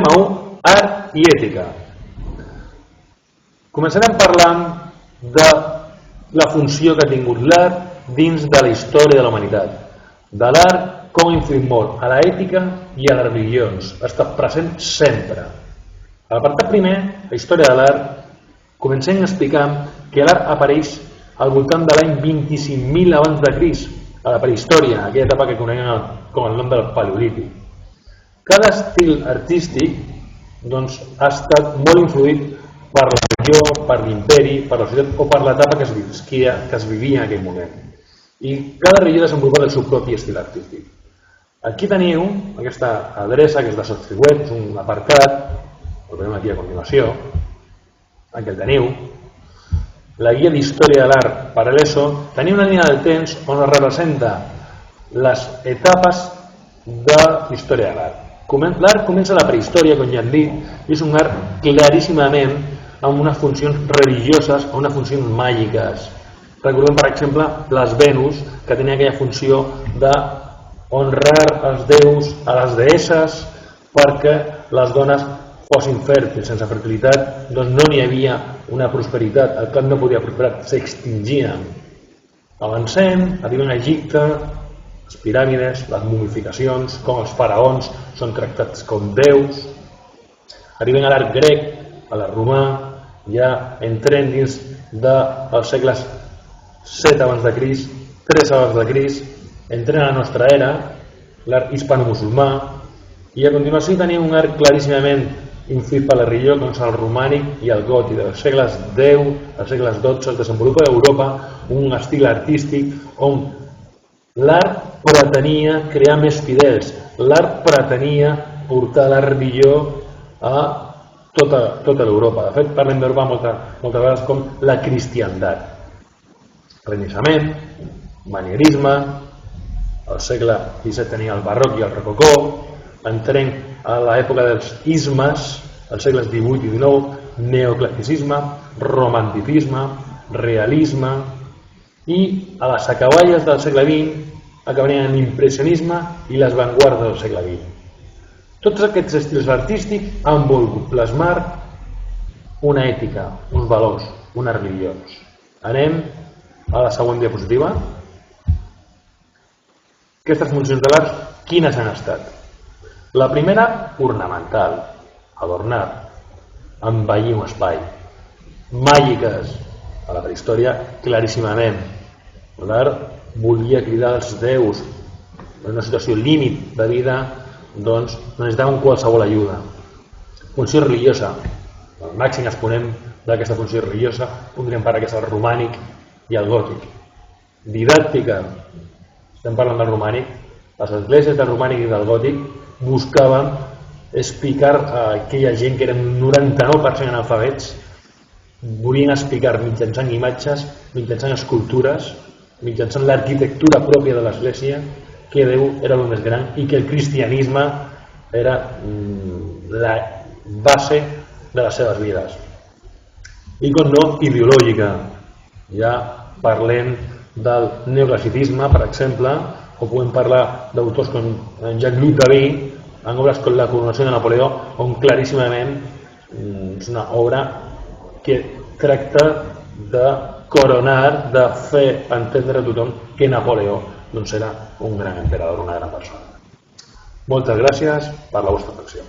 Tema 1, art i ètica. Començarem parlant de la funció que ha tingut l'art dins de la història de la humanitat. De l'art, com ha influït molt a l'ètica i a les religions. Ha estat present sempre. A l'apartat primer, la història de l'art, comencem explicant que l'art apareix al voltant de l'any 25.000 abans de Crist, a la prehistòria, aquella etapa que coneguem com el nom del Paleolític. Cada estil artístic ha estat molt influït per la regió, per l'imperi, per la societat o per l'etapa que es vivia en aquell moment. I cada regió ha desenvolupat el seu propi estil artístic. Aquí teniu aquesta adreça que és de Software, és un apartat, el veiem aquí a continuació, aquí el teniu, la guia d'història de l'art per a l'ESO, teniu una línia del temps on es representa les etapes de l'història de l'art. L'art comença a la prehistòria, com ja hem dit, i és un art claríssimament amb unes funcions religioses o unes funcions màgiques. Recordem, per exemple, les Venus, que tenia aquella funció d'honrar els déus, a les deesses, perquè les dones fossin fèrtils. Sense fertilitat no n'hi havia una prosperitat, el camp no podia prosperar, s'extingia. Avancem, arribem a Egipte, les piràmides, les mumificacions, com els faraons són tractats com déus. Arribem a l'art grec, a l'art romà, ja entrem dins dels segles 7 abans de Crist, 3 abans de Crist, entrem a la nostra era, l'art hispano-musulmà, i a continuació tenim un art claríssimament influït per la religió, com és el romànic i el gòtic. Dels segles X als segles XII es desenvolupa a Europa un estil artístic on l'art pretenia crear més fidels, l'art pretenia portar la religió a tota l'Europa. De fet, parlem d'Europa moltes vegades com la cristiandat. Renaixement, manierisme, al segle XVII tenia el barroc i el rococó, entrem a l'època dels ismes, als segles XVIII i XIX, neoclassicisme, romanticisme, realisme, i a les acaballes del segle XX acabarien en l'impressionisme i les vanguardes del segle XX. Tots aquests estils artístics han volgut plasmar una ètica, uns valors, unes religions. Anem a la següent diapositiva. Aquestes funcions de l'art, quines han estat? La primera, ornamental, adornar, embellir un espai. Màgiques, a la prehistòria, claríssimament. L'art volia cridar els déus en una situació límit de vida, doncs necessitaven qualsevol ajuda. Funció religiosa, el màxim exponent d'aquesta funció religiosa podríem parlar que és el romànic i el gòtic. Didàctica, estem parlant del romànic, les esglésies del romànic i del gòtic buscaven explicar a aquella gent que eren 99% analfabets, volien explicar mitjançant imatges, mitjançant escultures, mitjançant l'arquitectura pròpia de l'Església, que Déu era el més gran i que el cristianisme era la base de les seves vides. I com no, ideològica. Ja parlem del neoclassicisme, per exemple, o podem parlar d'autors com Jean-Luc Davy, en obres com La coronació de Napoleó, on claríssimament és una obra que tracta de coronar, de fer entendre a tothom que Napoleó era un gran emperador, una gran persona. Moltes gràcies per la vostra atenció.